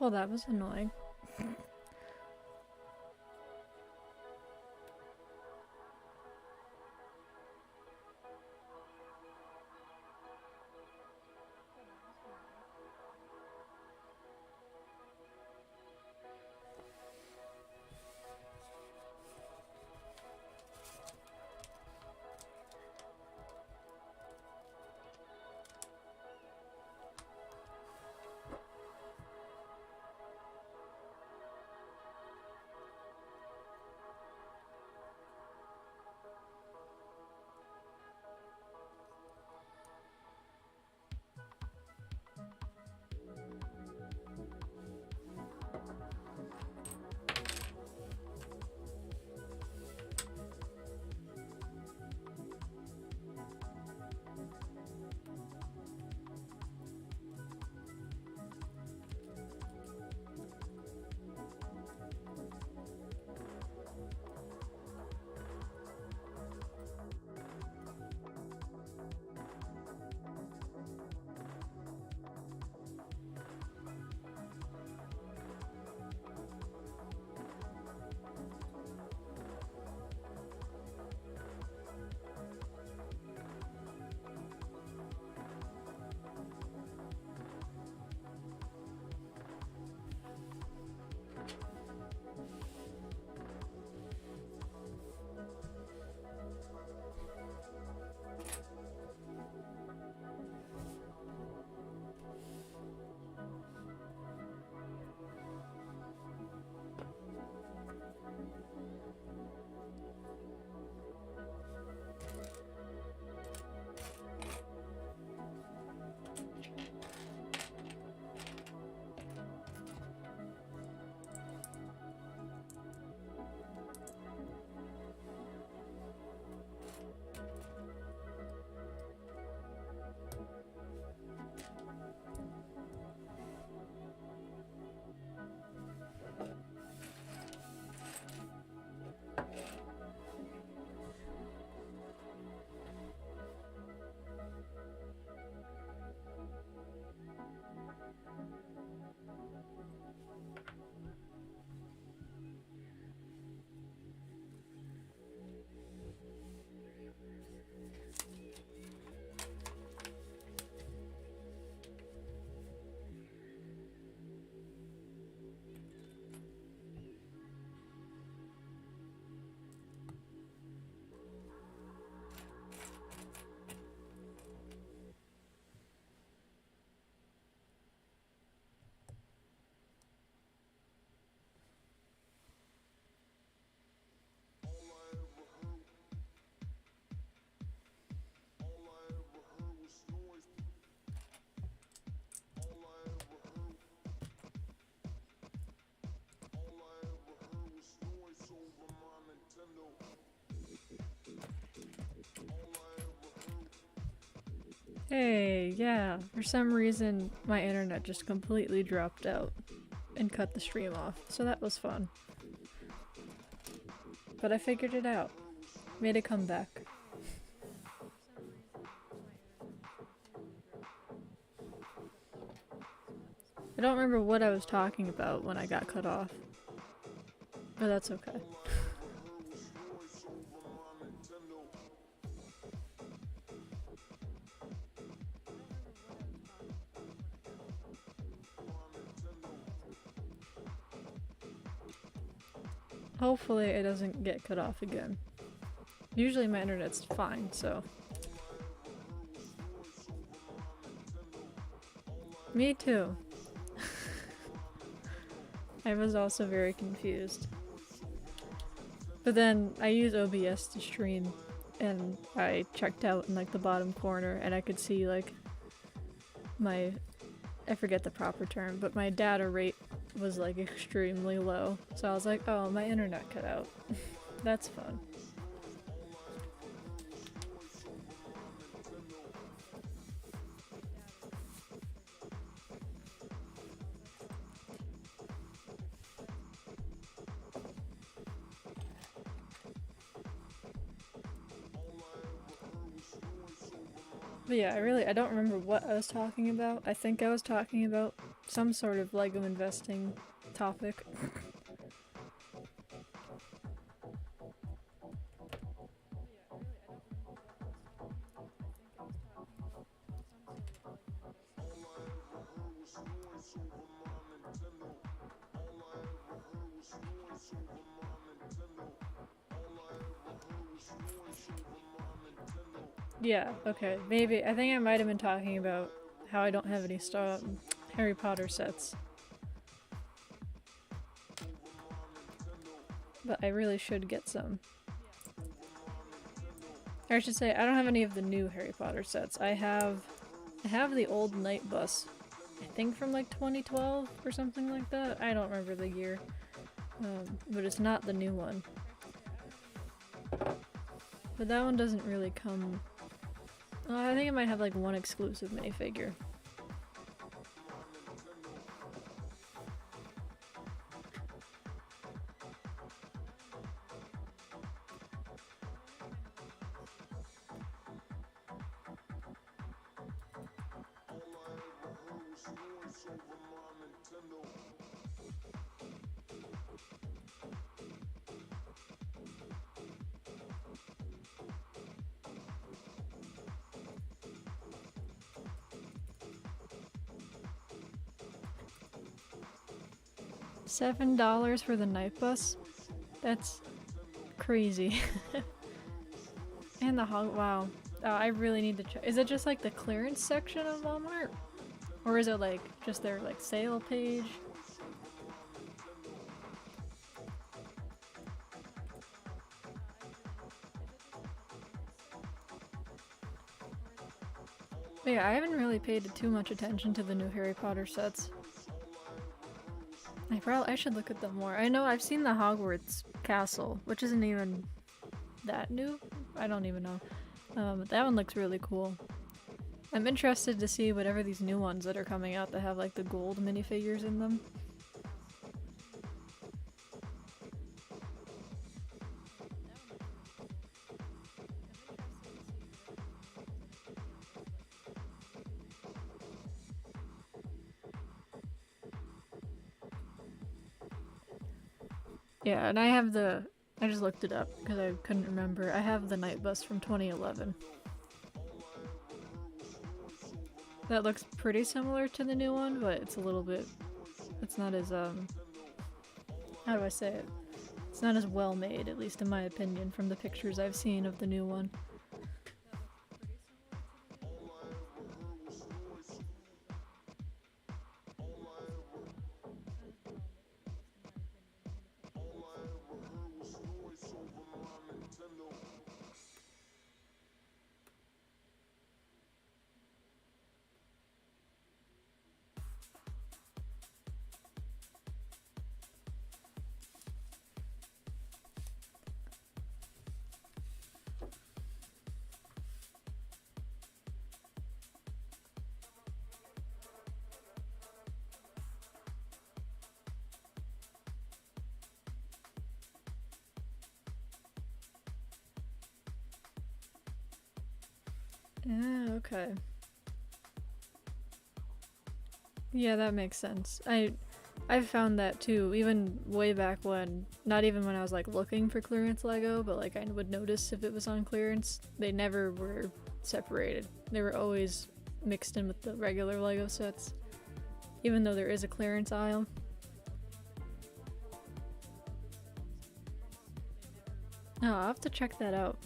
Oh, that was annoying. Hey, yeah, for some reason my internet just completely dropped out and cut the stream off, so that was fun. But I figured it out. Made a comeback. I don't remember what I was talking about when I got cut off, but that's okay. Hopefully it doesn't get cut off again. Usually my internet's fine, so. Me too. I was also very confused. But then I use OBS to stream, and I checked out in like the bottom corner and I could see like my, I forget the proper term, but my data rate was like extremely low. So I was like, oh, my internet cut out. That's fun. But yeah, I don't remember what I was talking about. I think I was talking about some sort of Lego investing topic. Yeah, okay. Maybe. I think I might have been talking about how I don't have any Harry Potter sets. But I really should get some. Or I should say, I don't have any of the new Harry Potter sets. I have the old Night Bus. I think from like 2012 or something like that. I don't remember the year. But it's not the new one. But that one doesn't really come... I think it might have like one exclusive minifigure. $7 for the Night Bus? That's crazy. And the wow. I really need to check. Is it just like the clearance section of Walmart? Or is it like just their like sale page? But yeah, I haven't really paid too much attention to the new Harry Potter sets. I should look at them more. I know I've seen the Hogwarts castle, which isn't even that new. I don't even know. But that one looks really cool. I'm interested to see whatever these new ones that are coming out that have like the gold minifigures in them. Yeah, and I just looked it up because I couldn't remember. I have the Night Bus from 2011. That looks pretty similar to the new one, but it's a little bit... It's not as, how do I say it? It's not as well made, at least in my opinion, from the pictures I've seen of the new one. Yeah, okay. Yeah, that makes sense. I've found that too, even way back when, not even when I was like looking for clearance Lego, but like I would notice if it was on clearance, they never were separated. They were always mixed in with the regular Lego sets, even though there is a clearance aisle. Oh, I'll have to check that out.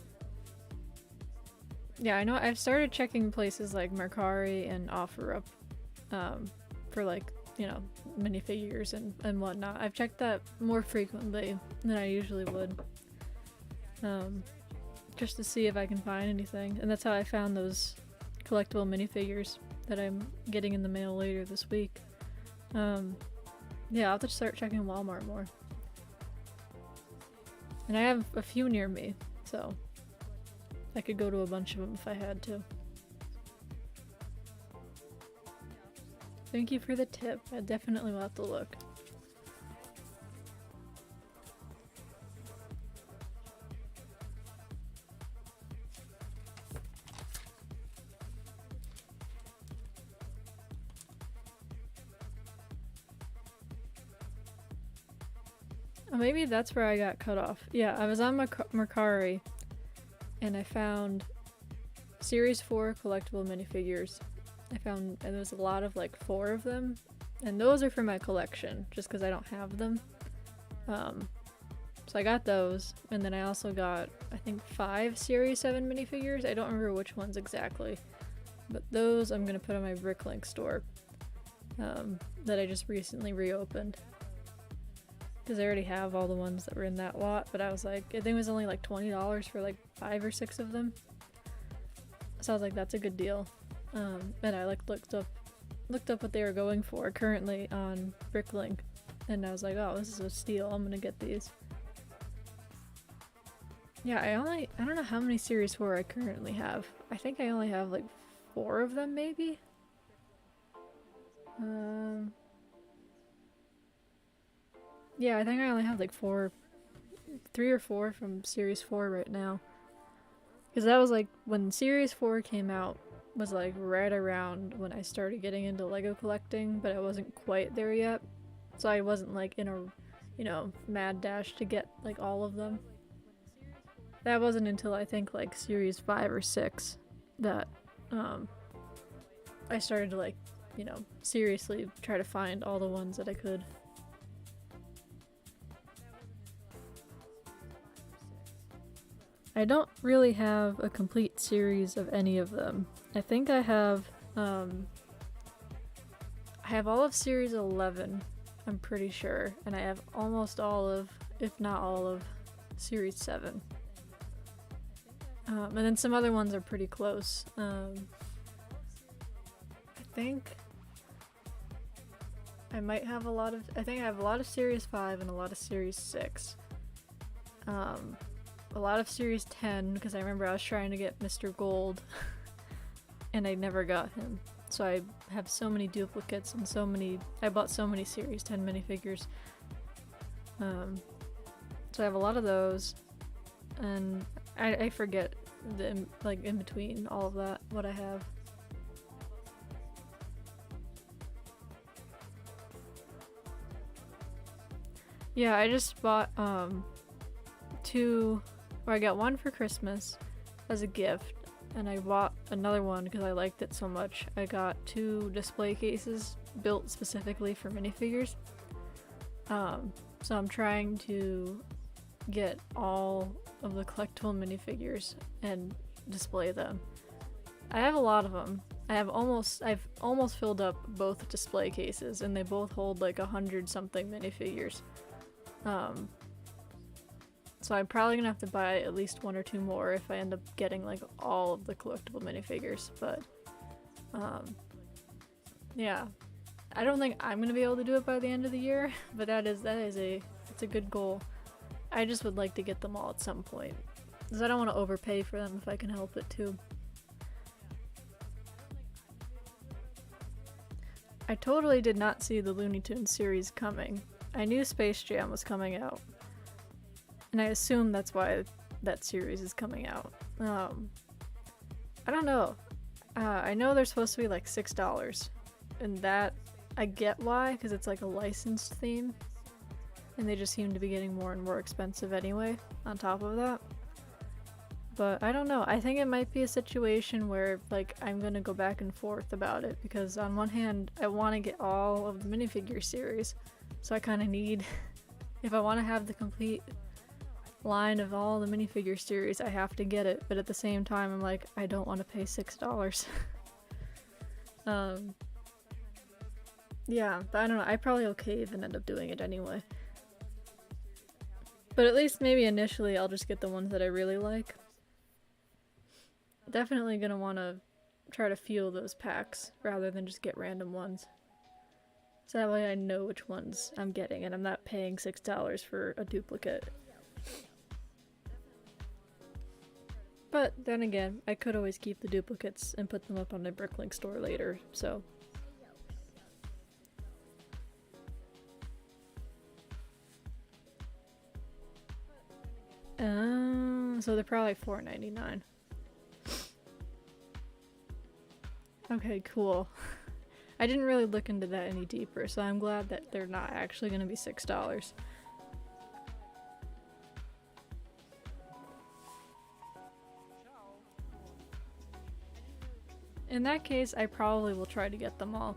Yeah, I know I've started checking places like Mercari and OfferUp for like, you know, minifigures and whatnot. I've checked that more frequently than I usually would. Just to see if I can find anything. And that's how I found those collectible minifigures that I'm getting in the mail later this week. Yeah, I'll have to start checking Walmart more. And I have a few near me, so I could go to a bunch of them if I had to. Thank you for the tip. I definitely will have to look. Oh, maybe that's where I got cut off. Yeah, I was on Mercari, and I found Series 4 collectible minifigures. And there's a lot of like 4 of them, and those are for my collection, just because I don't have them. So I got those, and then I also got, I think, 5 Series 7 minifigures. I don't remember which ones exactly, but those I'm gonna put on my BrickLink store that I just recently reopened. Because I already have all the ones that were in that lot, but I was like, I think it was only like $20 for like 5 or 6 of them. So I was like, that's a good deal. And I like looked up what they were going for currently on BrickLink, and I was like, oh, this is a steal. I'm gonna get these. Yeah, I don't know how many Series 4 I currently have. I think I only have like 4 of them, maybe? Yeah, I think I only have like 3 or 4 from Series 4 right now. Because that was like, when Series 4 came out, was like right around when I started getting into Lego collecting, but I wasn't quite there yet. So I wasn't like in a, you know, mad dash to get like all of them. That wasn't until I think like Series 5 or 6 that I started to like, you know, seriously try to find all the ones that I could. I don't really have a complete series of any of them. I think I have all of Series 11, I'm pretty sure, and I have almost all of, if not all of, Series 7. And then some other ones are pretty close. I think I have a lot of Series 5 and a lot of Series 6. A lot of Series 10, because I remember I was trying to get Mr. Gold and I never got him. So I have so many duplicates and I bought so many Series 10 minifigures. So I have a lot of those, and I forget like in between all of that what I have. Yeah, I just bought I got one for Christmas as a gift, and I bought another one because I liked it so much. I got 2 display cases built specifically for minifigures. So I'm trying to get all of the collectible minifigures and display them. I have a lot of them. I've almost filled up both display cases, and they both hold like 100 something minifigures. So I'm probably gonna have to buy at least 1 or 2 more if I end up getting like all of the collectible minifigures, but yeah. I don't think I'm gonna be able to do it by the end of the year, but it's a good goal. I just would like to get them all at some point, because I don't want to overpay for them if I can help it too. I totally did not see the Looney Tunes series coming. I knew Space Jam was coming out, and I assume that's why that series is coming out. I don't know. I know they're supposed to be like $6, and that I get why, because it's like a licensed theme, and they just seem to be getting more and more expensive anyway on top of that. But I don't know. I think it might be a situation where like I'm gonna go back and forth about it, because on one hand I want to get all of the minifigure series, so I kind of need, if I want to have the complete line of all the minifigure series, I have to get it. But at the same time, I'm like, I don't want to pay $6. Yeah, but I don't know. I probably will cave and end up doing it anyway. But at least maybe initially I'll just get the ones that I really like. Definitely gonna want to try to feel those packs rather than just get random ones. So that way I know which ones I'm getting and I'm not paying $6 for a duplicate. But then again, I could always keep the duplicates and put them up on my BrickLink store later, so. So they're probably $4.99. Okay, cool. I didn't really look into that any deeper, so I'm glad that they're not actually going to be $6. In that case, I probably will try to get them all.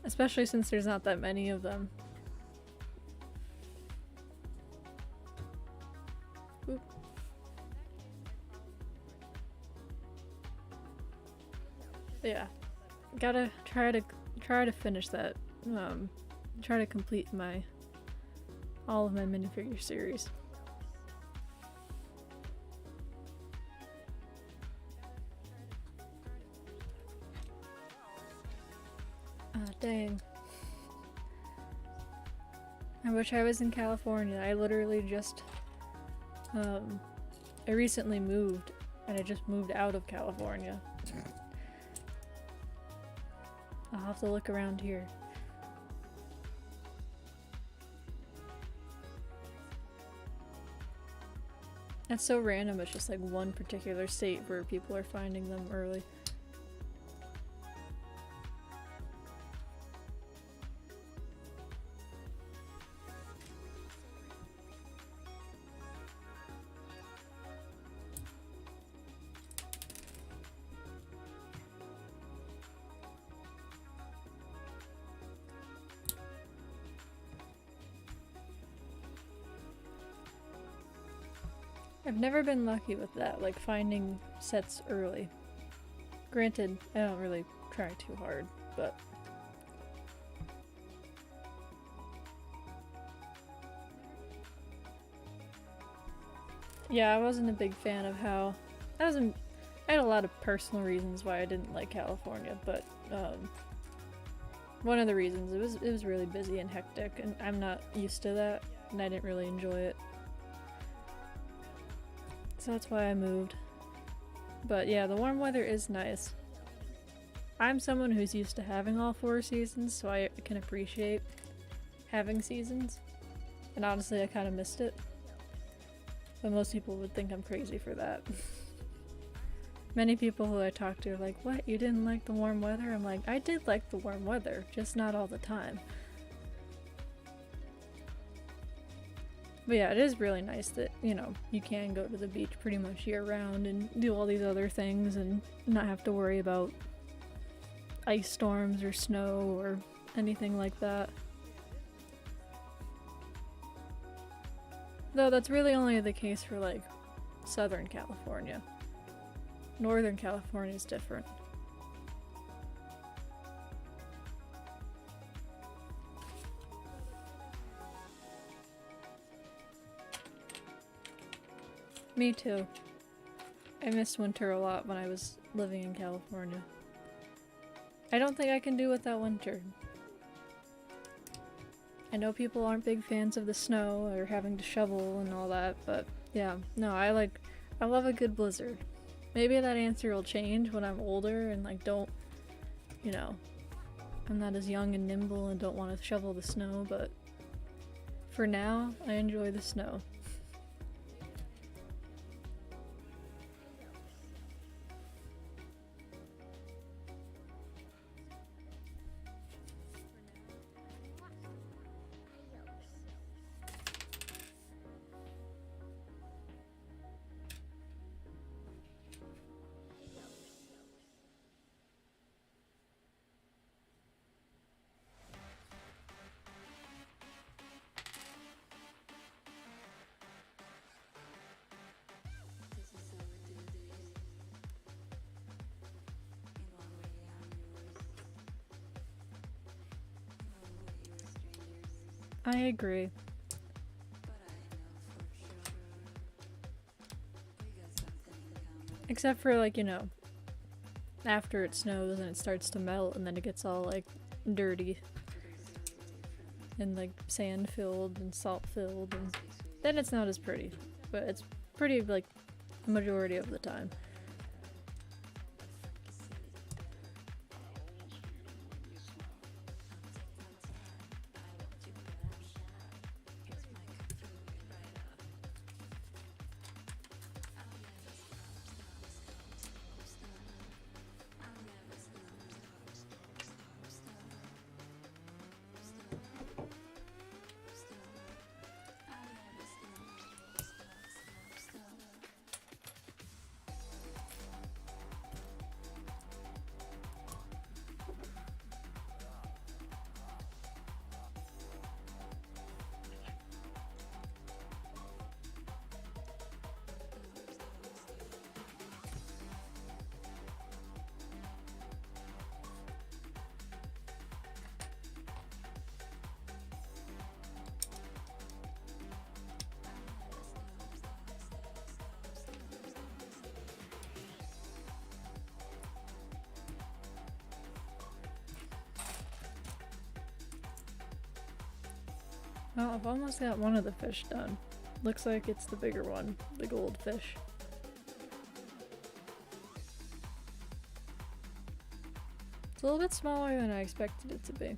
Especially since there's not that many of them. Oop. Yeah. Gotta try to finish that. Try to complete all of my minifigure series. Dang. I wish I was in California. I literally just, I recently moved, and I just moved out of California. I'll have to look around here. That's so random, it's just like one particular state where people are finding them early. I've never been lucky with that, like finding sets early. Granted, I don't really try too hard, but... Yeah, I wasn't a big fan of how... I had a lot of personal reasons why I didn't like California, but one of the reasons, it was really busy and hectic, and I'm not used to that, and I didn't really enjoy it. So that's why I moved. But yeah, the warm weather is nice. I'm someone who's used to having all 4 seasons, so I can appreciate having seasons. And honestly, I kind of missed it. But most people would think I'm crazy for that. Many people who I talk to are like, what, you didn't like the warm weather? I'm like, I did like the warm weather, just not all the time. But yeah, it is really nice that, you know, you can go to the beach pretty much year-round and do all these other things and not have to worry about ice storms or snow or anything like that. Though that's really only the case for, like, Southern California. Northern California is different. Me too. I missed winter a lot when I was living in California. I don't think I can do without winter. I know people aren't big fans of the snow or having to shovel and all that, but yeah, no, I love a good blizzard. Maybe that answer will change when I'm older and like don't, you know, I'm not as young and nimble and don't want to shovel the snow, but for now, I enjoy the snow. I agree. Except for, like, you know, after it snows and it starts to melt and then it gets all, like, dirty and, like, sand filled and salt filled, and then it's not as pretty. But it's pretty, like, the majority of the time. Well, I've almost got one of the fish done. Looks like it's the bigger one, the goldfish. It's a little bit smaller than I expected it to be.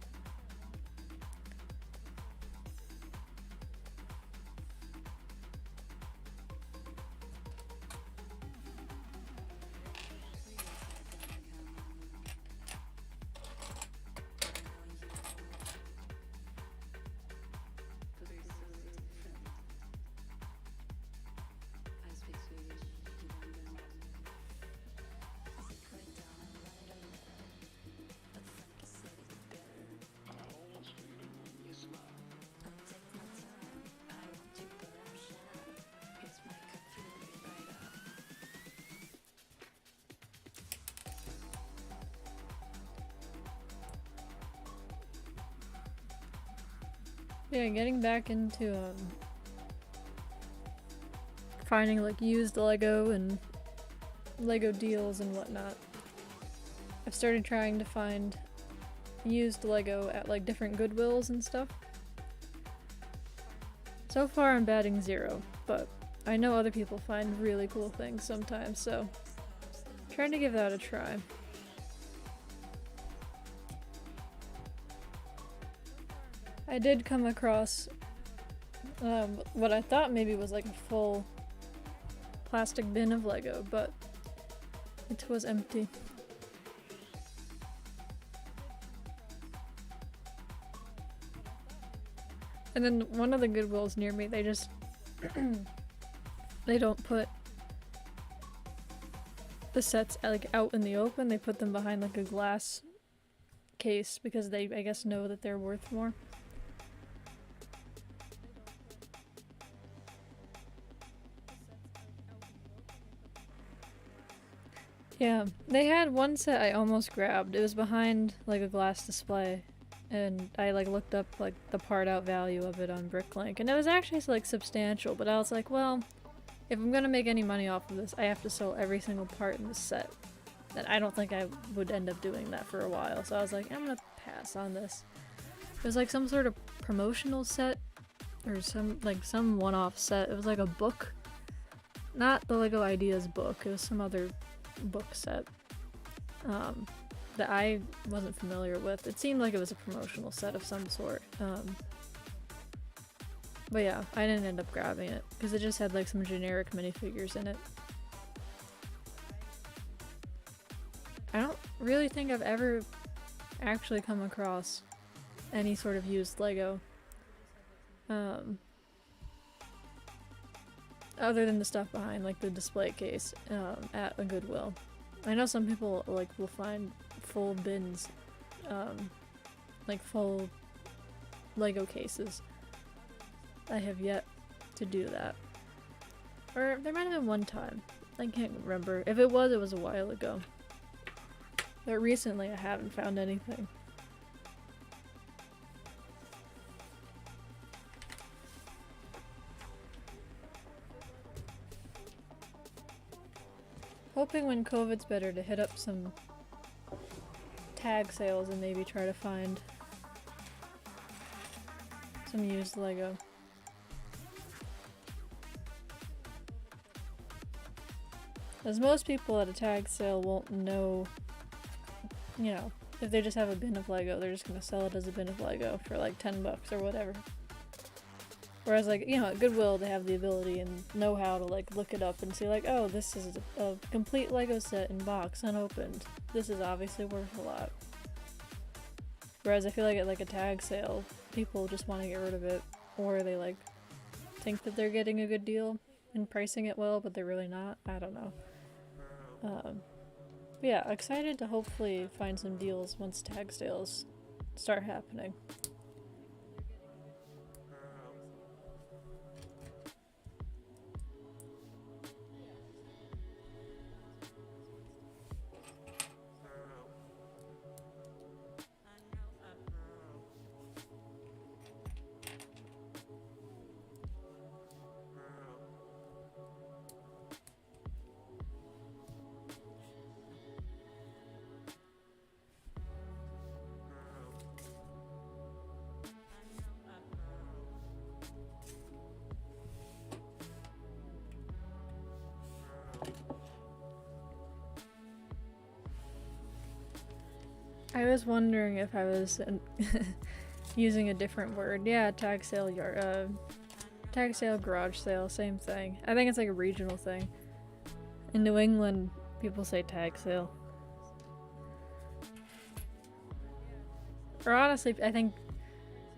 Yeah, getting back into finding like used Lego and Lego deals and whatnot. I've started trying to find used Lego at like different Goodwills and stuff. So far I'm batting 0, but I know other people find really cool things sometimes, so I'm trying to give that a try. I did come across what I thought maybe was like a full plastic bin of Lego, but it was empty. And then one of the Goodwills near me, they just they don't put the sets like out in the open, they put them behind like a glass case because they, I guess, know that they're worth more. Yeah, they had one set I almost grabbed. It was behind like a glass display, and I like looked up like the part out value of it on BrickLink, and it was actually like substantial, but I was like, well, if I'm gonna make any money off of this, I have to sell every single part in the set. And I don't think I would end up doing that for a while, so I was like, I'm gonna pass on this. It was like some sort of promotional set, or some one-off set. It was like a book. Not the LEGO Ideas book, it was some other book set that I wasn't familiar with. It seemed like it was a promotional set of some sort. But yeah, I didn't end up grabbing it because it just had like some generic minifigures in it. I don't really think I've ever actually come across any sort of used Lego. Other than the stuff behind like the display case at a Goodwill. I know some people like will find full bins, like full Lego cases. I have yet to do that. Or there might have been one time. I can't remember. If it was a while ago. But recently I haven't found anything. Hoping when COVID's better to hit up some tag sales and maybe try to find some used Lego. As most people at a tag sale won't know, you know, if they just have a bin of Lego, they're just gonna sell it as a bin of Lego for like 10 bucks or whatever. Whereas like, you know, at Goodwill they have the ability and know how to like look it up and see like, oh, this is a complete Lego set in box, unopened. This is obviously worth a lot. Whereas I feel like at like a tag sale, people just want to get rid of it, or they like think that they're getting a good deal and pricing it well, but they're really not. I don't know. Yeah, excited to hopefully find some deals once tag sales start happening. I was wondering if I was using a different word. Yeah, tag sale, tag sale, garage sale, same thing. I think it's like a regional thing. In New England, people say tag sale. Or honestly, I think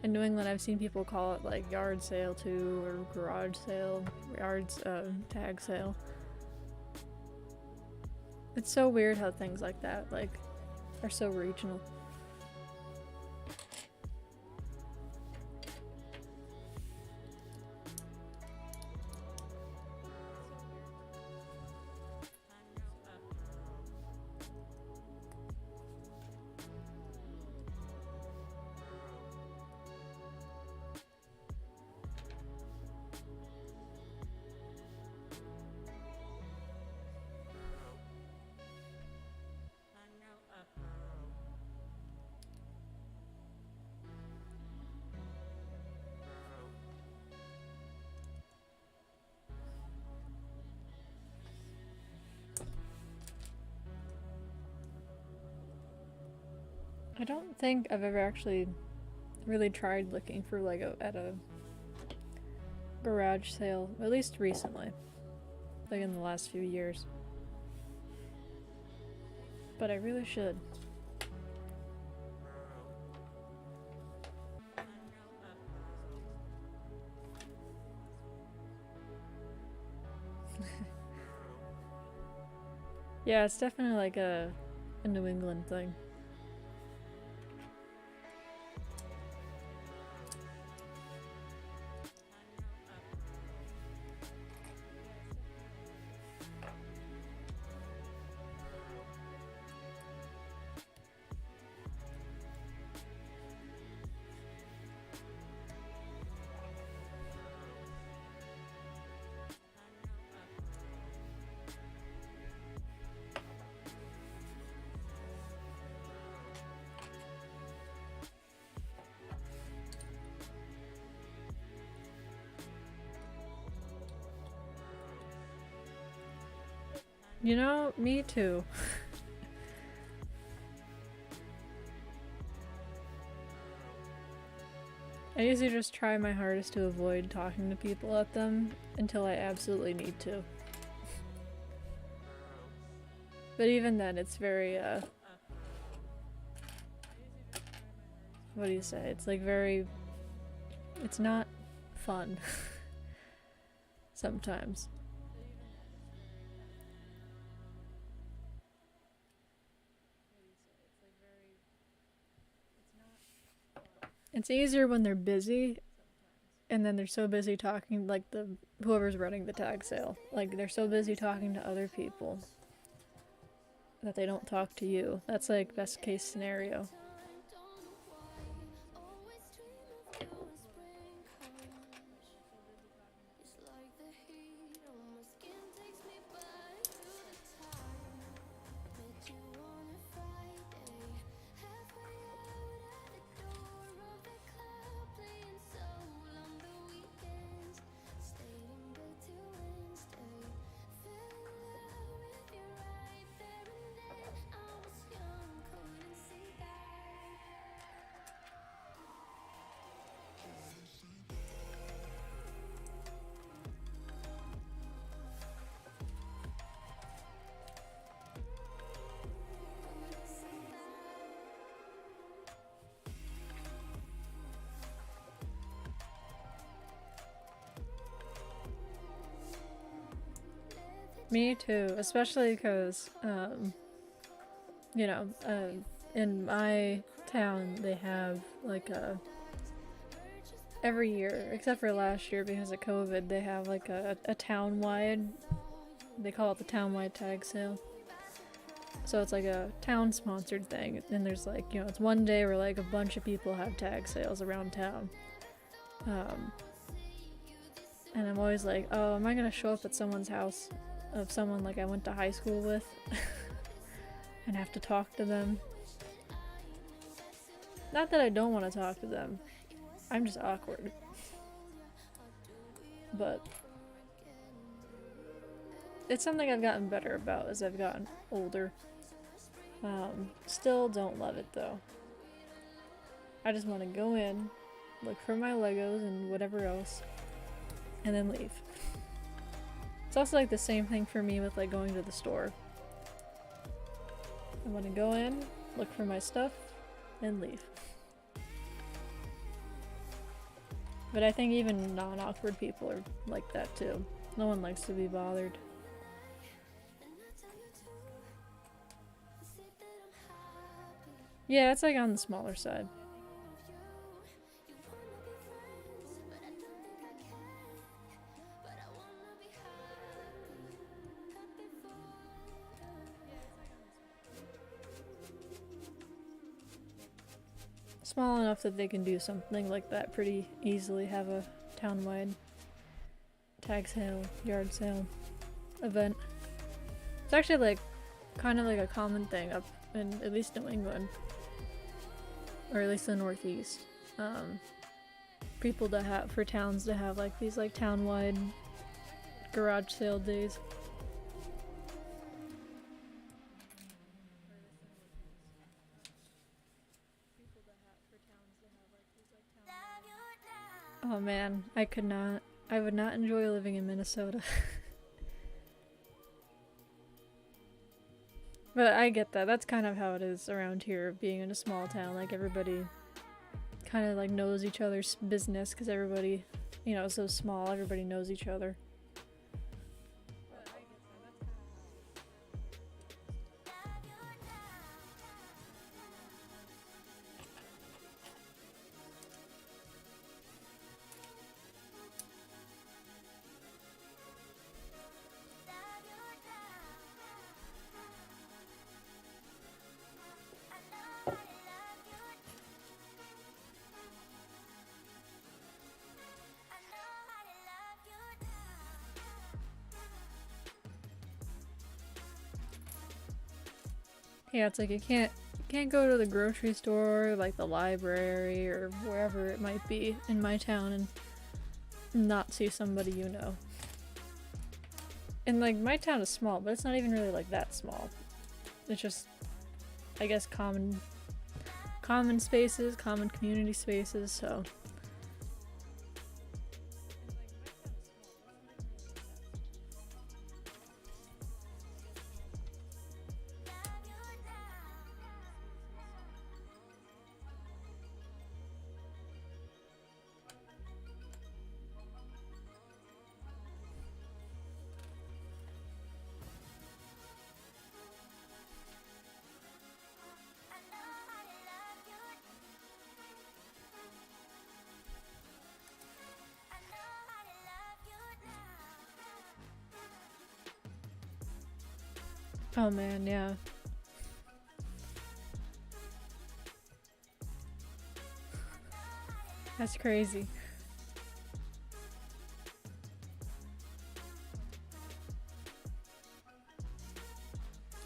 in New England I've seen people call it like yard sale too, or garage sale, tag sale. It's so weird how things like that like are so regional. I don't think I've ever actually really tried looking for Lego at a garage sale, at least recently, like in the last few years. But I really should. Yeah, it's definitely like a New England thing. You know, me too. I usually just try my hardest to avoid talking to people at them until I absolutely need to. But even then, it's very, what do you say? It's like very, it's not fun. Sometimes. It's easier when they're busy, and then they're so busy talking, like whoever's running the tag sale, like they're so busy talking to other people that they don't talk to you. That's like best case scenario. Me too, especially because, you know, in my town they have like every year, except for last year because of COVID, they have like a town-wide, they call it the town-wide tag sale. So it's like a town-sponsored thing, and there's like, you know, it's one day where like a bunch of people have tag sales around town. And I'm always like, oh, am I gonna show up at someone's house of someone like I went to high school with and have to talk to them? Not that I don't want to talk to them, I'm just awkward. But it's something I've gotten better about as I've gotten older. Still don't love it though. I just want to go in, look for my Legos and whatever else, and then leave. It's also like the same thing for me with like going to the store. I want to go in, look for my stuff, and leave. But I think even non-awkward people are like that too. No one likes to be bothered. Yeah, it's like on the smaller side. Small enough that they can do something like that pretty easily, have a town-wide tag sale, yard sale event. It's actually like kind of like a common thing up in at least New England, or at least the Northeast. People to have, for towns to have like these like town-wide garage sale days. Oh man, I would not enjoy living in Minnesota. But I get that. That's kind of how it is around here, being in a small town. Like everybody kind of like knows each other's business because everybody, you know, is so small. Everybody knows each other. Yeah, it's like you can't go to the grocery store, like the library, or wherever it might be in my town and not see somebody you know. And like my town is small, but it's not even really like that small. It's just, I guess, common spaces, common community spaces, so. Oh man, yeah. That's crazy.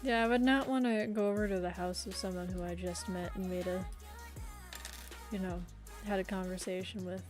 Yeah, I would not want to go over to the house of someone who I just met and made a, you know, had a conversation with.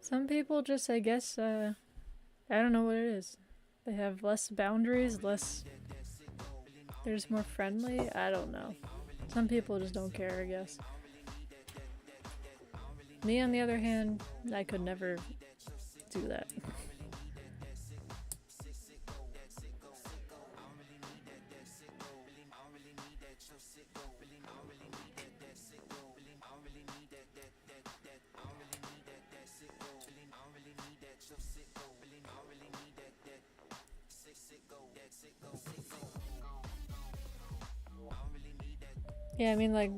Some people just, I guess, I don't know what it is. They have less boundaries, they're just more friendly, I don't know. Some people just don't care, I guess. Me, on the other hand, I could never do that. Yeah, I mean, like,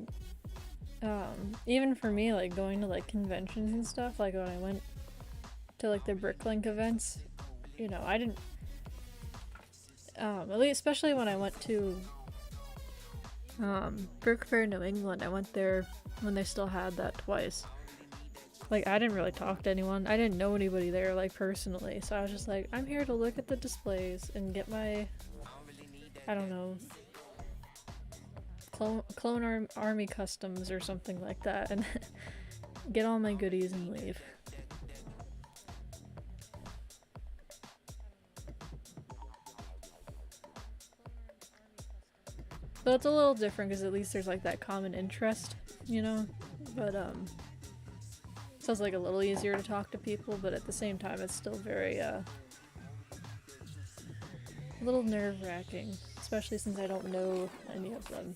even for me, like, going to, like, conventions and stuff, like, when I went to, like, the BrickLink events, you know, I didn't, at least, especially when I went to, Brick Fair New England, I went there when they still had that twice. Like, I didn't really talk to anyone. I didn't know anybody there, like, personally, so I was just like, I'm here to look at the displays and get my, I don't know, clone army customs or something like that, and get all my goodies and leave. So it's a little different because at least there's like that common interest, you know? But so it's like a little easier to talk to people, but at the same time it's still very a little nerve-wracking, especially since I don't know any of them.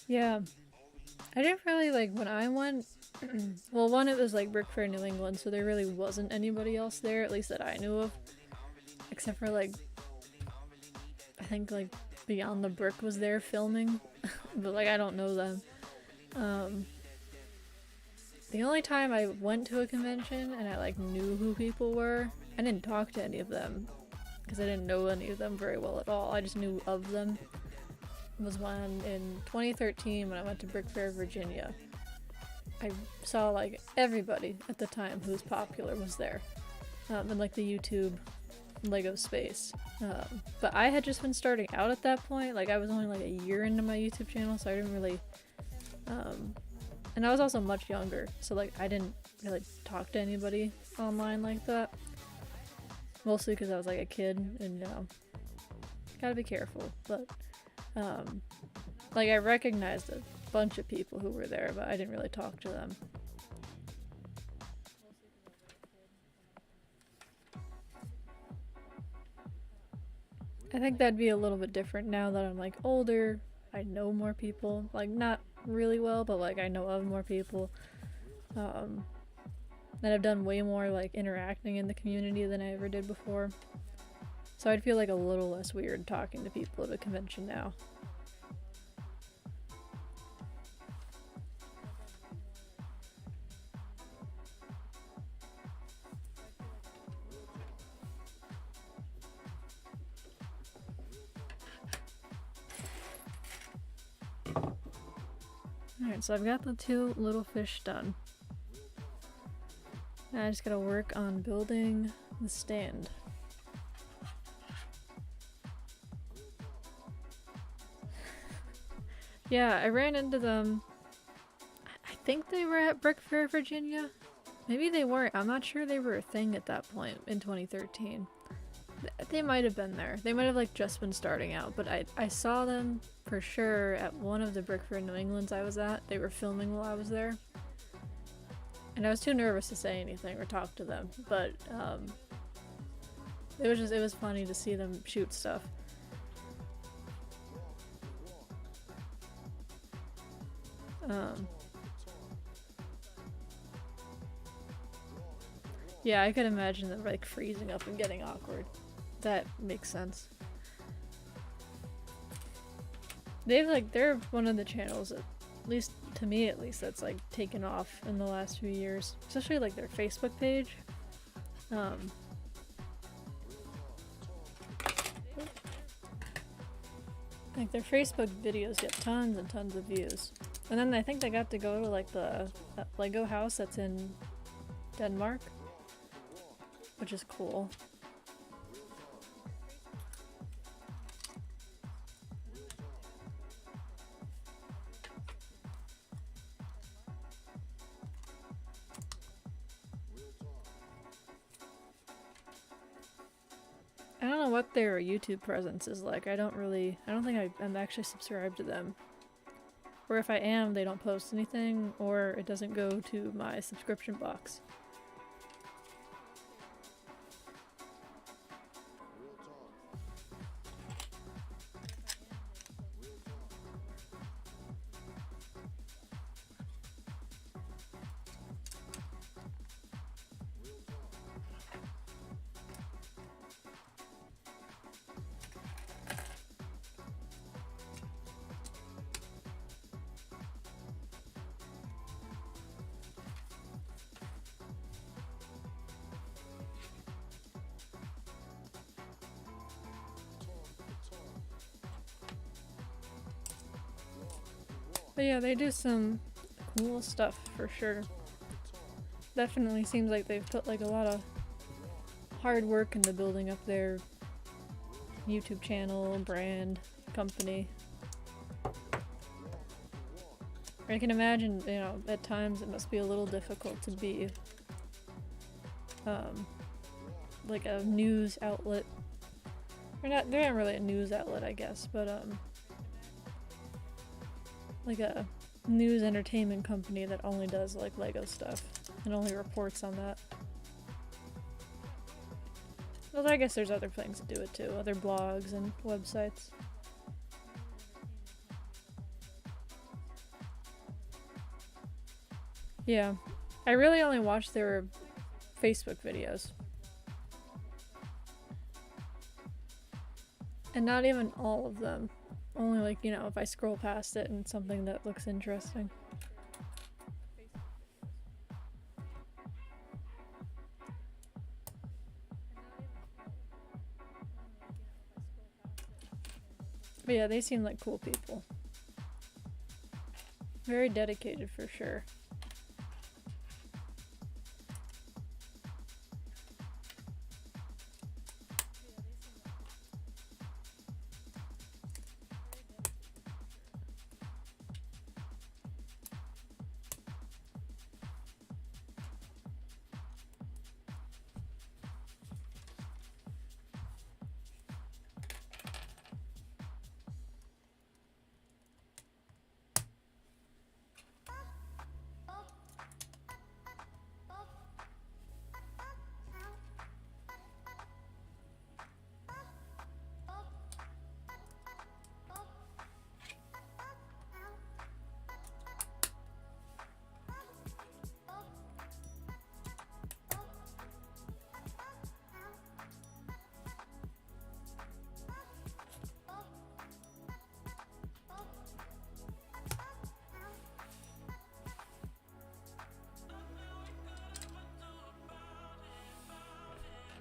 Yeah, I didn't really like when I went. Well, one, it was like Brick Fair New England, so there really wasn't anybody else there, at least that I knew of, except for like I think like Beyond the Brick was there filming, but like I don't know them. The only time I went to a convention and I like knew who people were, I didn't talk to any of them because I didn't know any of them very well at all. I just knew of them. Was when in 2013 when I went to Brick Fair, Virginia. I saw like everybody at the time who was popular was there, in like the YouTube Lego space. But I had just been starting out at that point. Like I was only like a year into my YouTube channel, so I didn't really. And I was also much younger, so like I didn't really talk to anybody online like that. Mostly because I was like a kid, and you know, gotta be careful. But like I recognized a bunch of people who were there, but I didn't really talk to them. I think that'd be a little bit different now that I'm like older. I know more people, like not really well, but like I know of more people. And I've done way more like interacting in the community than I ever did before. So I'd feel like a little less weird talking to people at a convention now. Alright, so I've got the two little fish done. Now I just gotta work on building the stand. Yeah, I ran into them. I think they were at Brick Fair, Virginia. Maybe they weren't. I'm not sure they were a thing at that point in 2013. They might have been there. They might have like just been starting out, but I saw them for sure at one of the Brick Fair New Englands I was at. They were filming while I was there. And I was too nervous to say anything or talk to them, but it was funny to see them shoot stuff. Yeah, I could imagine them like freezing up and getting awkward. That makes sense. They're one of the channels, at least to me at least, that's like taken off in the last few years. Especially like their Facebook page. Like their Facebook videos get tons and tons of views. And then I think they got to go to like that Lego house that's in Denmark, which is cool. know what their YouTube presence is like. I don't think I'm actually subscribed to them. Or if I am, they don't post anything, or it doesn't go to my subscription box. But yeah, they do some cool stuff for sure. Definitely seems like they've put like a lot of hard work into building up their YouTube channel, brand, company. I can imagine, you know, at times it must be a little difficult to be like a news outlet. They're not really a news outlet, I guess, but like a news entertainment company that only does like Lego stuff and only reports on that. Well, I guess there's other things that do it too, other blogs and websites. Yeah, I really only watch their Facebook videos. And not even all of them. Only like, you know, if I scroll past it and something that looks interesting. But yeah, they seem like cool people. Very dedicated for sure.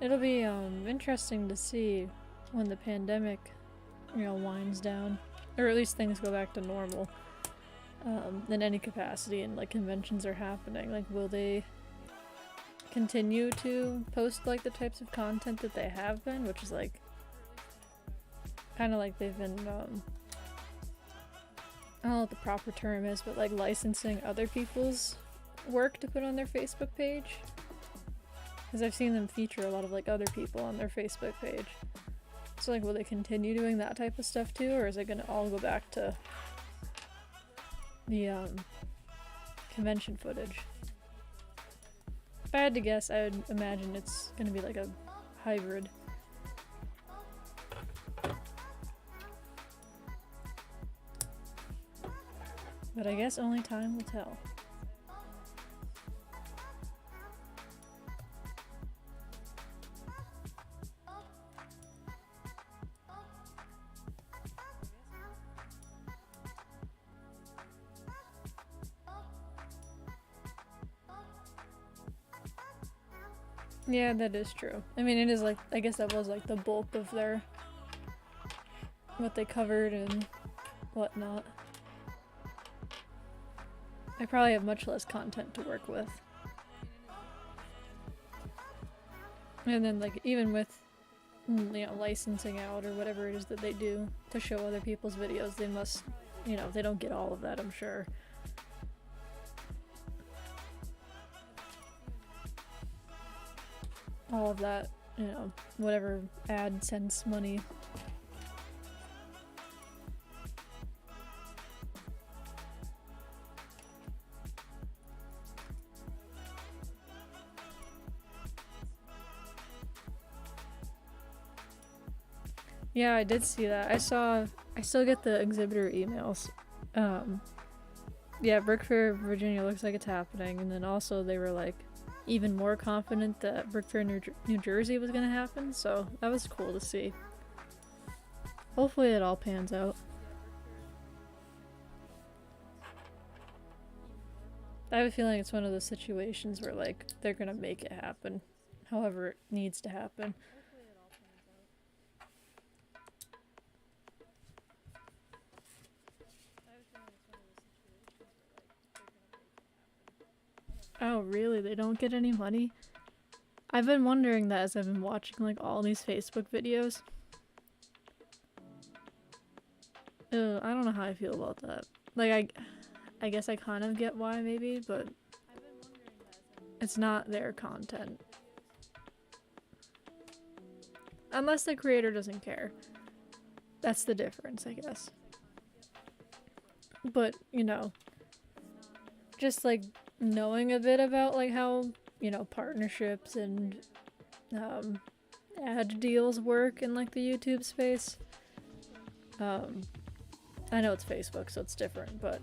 It'll be interesting to see when the pandemic, you know, winds down, or at least things go back to normal, in any capacity, and like conventions are happening. Like, will they continue to post like the types of content that they have been, which is like kind of like they've been, I don't know what the proper term is, but like licensing other people's work to put on their Facebook page? Because I've seen them feature a lot of like other people on their Facebook page. So like, will they continue doing that type of stuff too, or is it gonna all go back to the convention footage? If I had to guess, I would imagine it's gonna be like a hybrid. But I guess only time will tell. Yeah, that is true. I mean, it is like, I guess that was like the bulk of their, what they covered and whatnot. I probably have much less content to work with. And then like, even with, you know, licensing out or whatever it is that they do to show other people's videos, they must, you know, they don't get all of that, I'm sure. All of that you know, whatever AdSense money. Yeah, I did see that. I still get the exhibitor emails. Yeah, Brick Fair Virginia looks like it's happening, and then also they were like even more confident that Brick Fair New Jersey was gonna happen, so that was cool to see. Hopefully it all pans out. I have a feeling it's one of those situations where like they're gonna make it happen, however it needs to happen. Oh, really? They don't get any money? I've been wondering that as I've been watching like all these Facebook videos. I don't know how I feel about that. Like, I guess I kind of get why maybe, but it's not their content. Unless the creator doesn't care. That's the difference, I guess. But, you know, just like knowing a bit about like how, you know, partnerships and ad deals work in like the YouTube space. I know it's Facebook, so it's different, but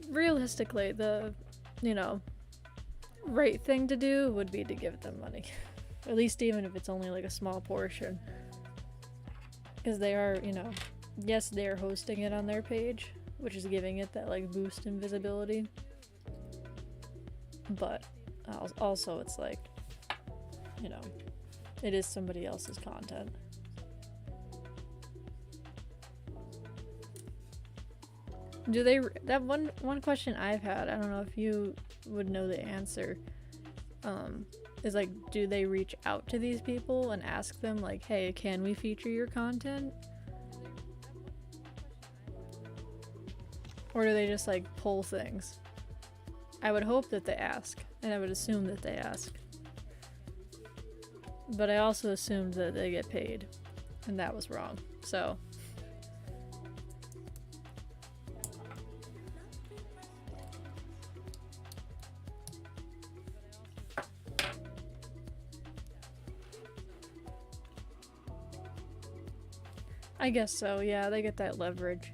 realistically, the, you know, right thing to do would be to give them money. At least even if it's only like a small portion. Because they are, you know, yes, they're hosting it on their page, which is giving it that like boost in visibility. But also it's like, you know, it is somebody else's content. Do they, that one question I've had, I don't know if you would know the answer, is like, do they reach out to these people and ask them like, hey, can we feature your content? Or do they just like pull things? I would hope that they ask, and I would assume that they ask. But I also assumed that they get paid, and that was wrong, so. I guess so, yeah, they get that leverage.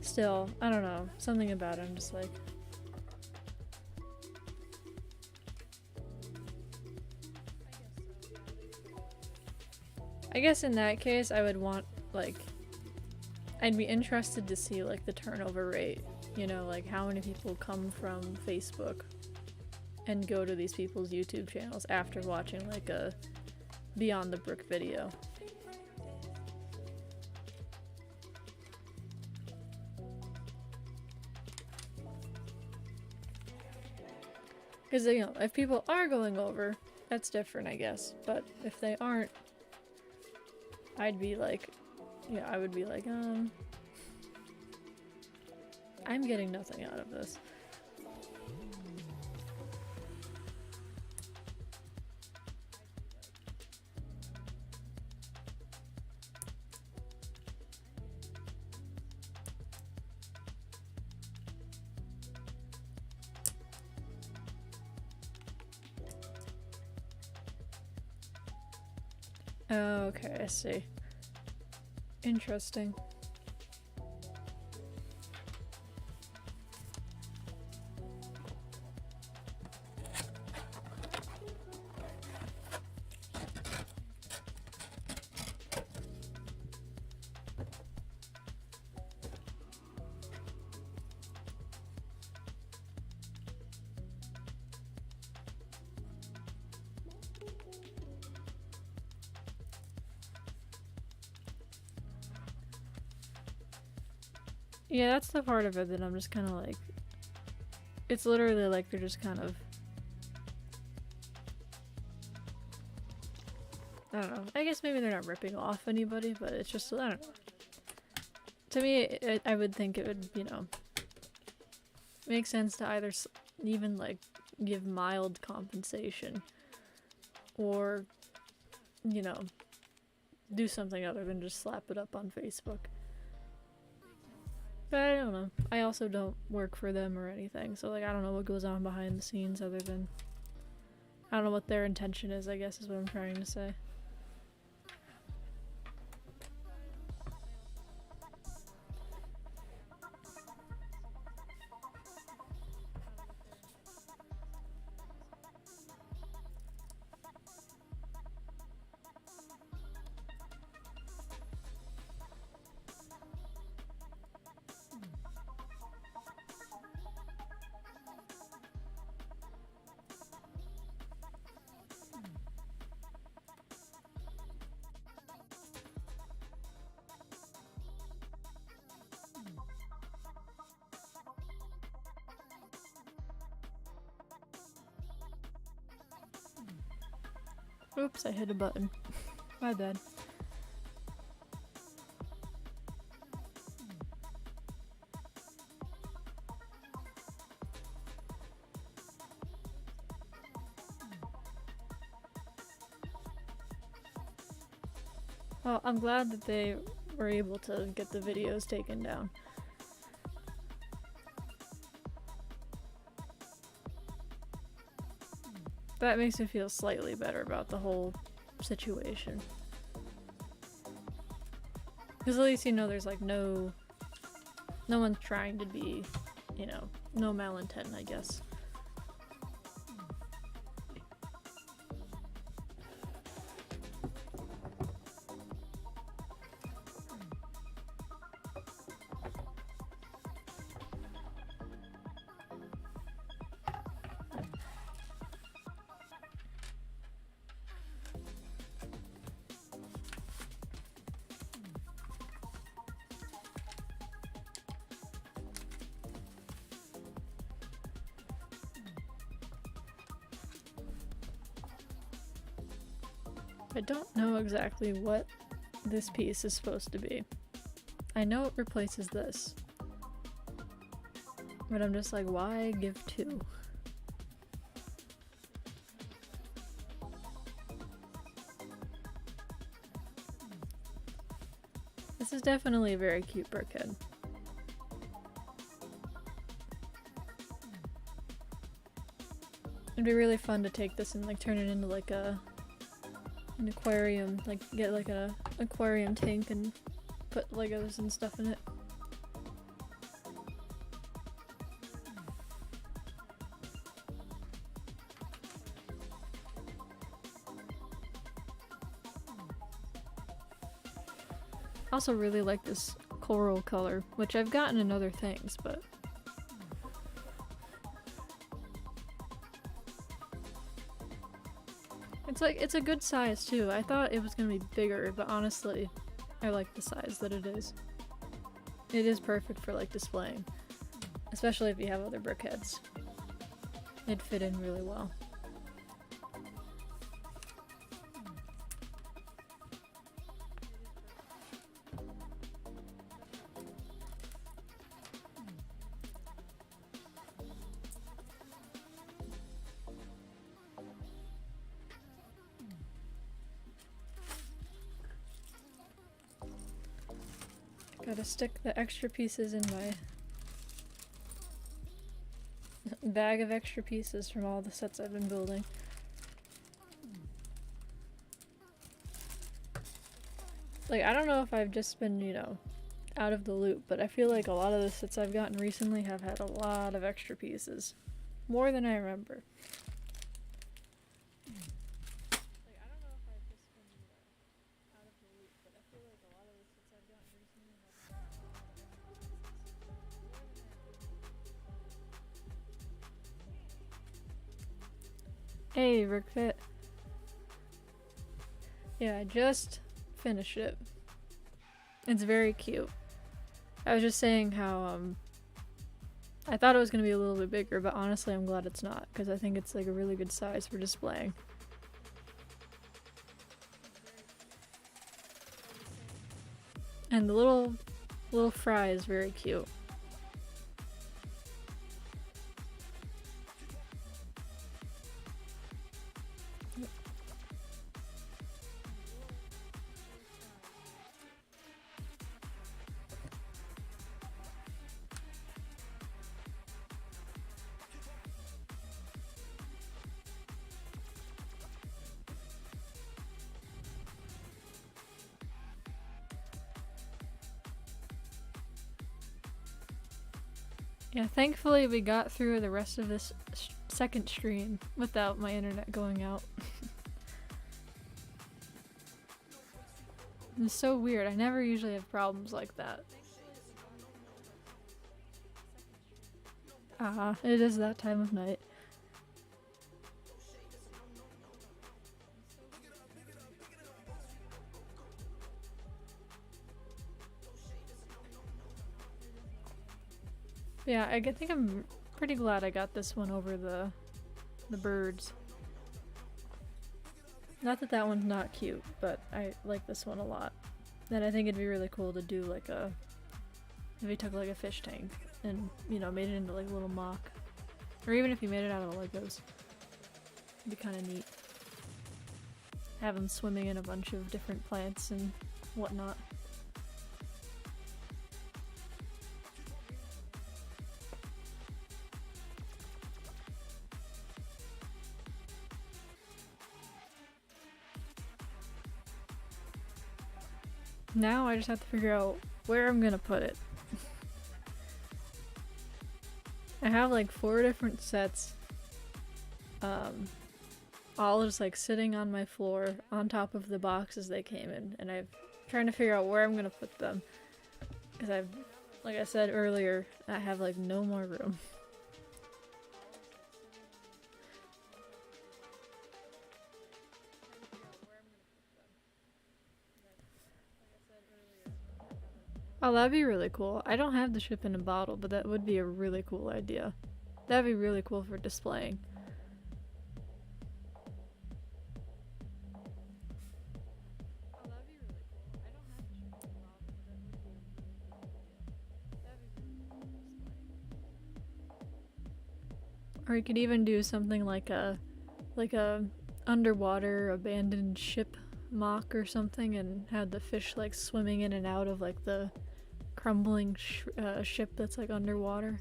Still, I don't know, something about it, I'm just like... I guess in that case, I would want, like... I'd be interested to see, like, the turnover rate. You know, like, how many people come from Facebook and go to these people's YouTube channels after watching, like, a Beyond the Brick video. Because, you know, if people are going over, that's different, I guess. But if they aren't, I'd be like, yeah, I would be like, I'm getting nothing out of this. Oh, okay, I see. Interesting. Yeah, that's the part of it that I'm just kind of like... It's literally like they're just kind of... I don't know. I guess maybe they're not ripping off anybody, but it's just... I don't know. To me, I would think it would, you know... make sense to either even, like, give mild compensation. Or, you know, do something other than just slap it up on Facebook. But I don't know. I also don't work for them or anything, so like I don't know what goes on behind the scenes other than I don't know what their intention is, I guess is what I'm trying to say. Oops, I hit a button. My bad. Well, I'm glad that they were able to get the videos taken down. That makes me feel slightly better about the whole situation. Because at least, you know, there's like no one's trying to be, you know, no malintent, I guess. I don't know exactly what this piece is supposed to be. I know it replaces this. But I'm just like, why give two? This is definitely a very cute BrickHead. It'd be really fun to take this and like turn it into like an aquarium, like get like an aquarium tank and put Legos and stuff in it. I also really like this coral color, which I've gotten in other things, but it's a good size too. I thought it was gonna be bigger, but honestly, I like the size that it is. It is perfect for like displaying, especially if you have other BrickHeadz. It'd fit in really well. Gotta stick the extra pieces in my bag of extra pieces from all the sets I've been building. Like, I don't know if I've just been, you know, out of the loop, but I feel like a lot of the sets I've gotten recently have had a lot of extra pieces. More than I remember. Hey, BrickFit. Yeah, I just finished it. It's very cute. I was just saying how, I thought it was gonna be a little bit bigger, but honestly I'm glad it's not, because I think it's like a really good size for displaying. And the little fry is very cute. Yeah, thankfully we got through the rest of this second stream without my internet going out. It's so weird. I never usually have problems like that. It is that time of night. Yeah, I think I'm pretty glad I got this one over the birds. Not that that one's not cute, but I like this one a lot. And I think it'd be really cool to do like if you took like a fish tank and, you know, made it into like a little mock. Or even if you made it out of Legos. It'd be kind of neat. Have them swimming in a bunch of different plants and whatnot. Now I just have to figure out where I'm gonna put it. I have like 4 different sets, all just like sitting on my floor on top of the boxes they came in, and I'm trying to figure out where I'm gonna put them. Because like I said earlier, I have like no more room. Oh, that'd be really cool. I don't have the ship in a bottle, but that would be a really cool idea. That'd be really cool for displaying. Or you could even do something like a underwater abandoned ship mock or something, and have the fish like swimming in and out of like the crumbling ship that's like underwater.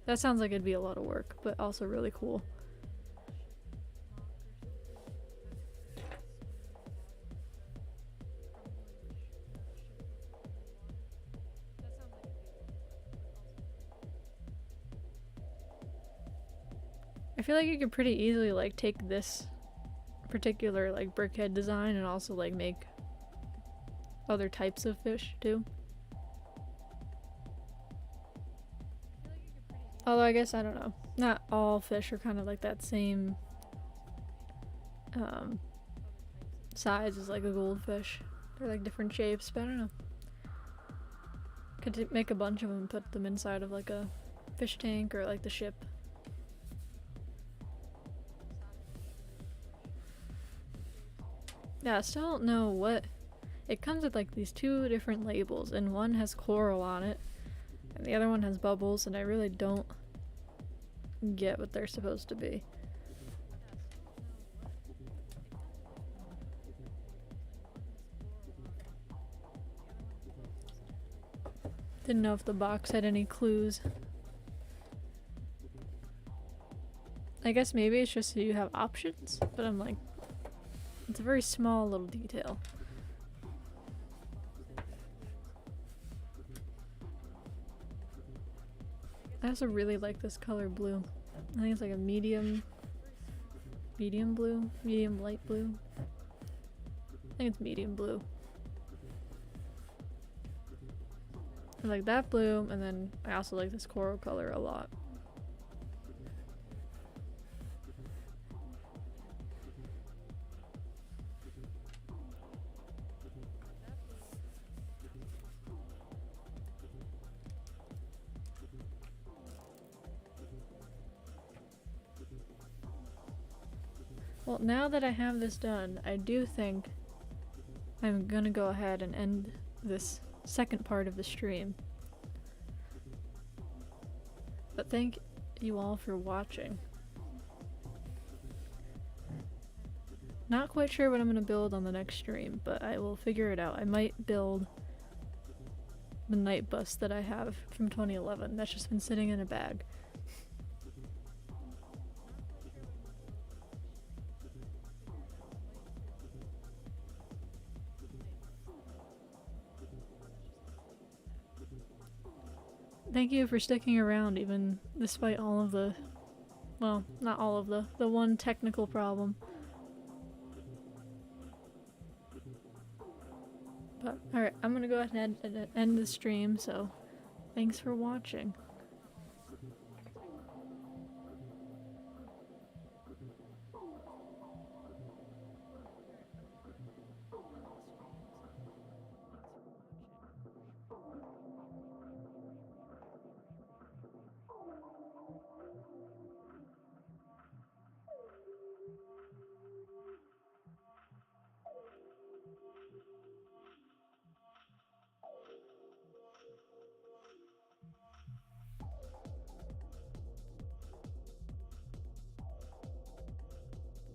That sounds like it'd be a lot of work, but also really cool. I feel like you could pretty easily like take this particular like BrickHead design and also like make other types of fish too. Although I guess, I don't know, not all fish are kind of like that same size as like a goldfish. They're like different shapes, but I don't know. Could make a bunch of them and put them inside of like a fish tank or like the ship. Yeah, I still don't know what. It comes with like these 2 different labels, and one has coral on it, and the other one has bubbles, and I really don't get what they're supposed to be. Didn't know if the box had any clues. I guess maybe it's just so you have options, but I'm like, it's a very small little detail. I also really like this color blue. I think it's like a medium blue, medium light blue. I think it's medium blue. I like that blue, and then I also like this coral color a lot. Well, now that I have this done, I do think I'm gonna go ahead and end this second part of the stream. But thank you all for watching. Not quite sure what I'm gonna build on the next stream, but I will figure it out. I might build the night bus that I have from 2011 that's just been sitting in a bag. thank you for sticking around even despite all of the, well, not all of the one technical problem. But alright, I'm gonna go ahead and end the stream, so thanks for watching.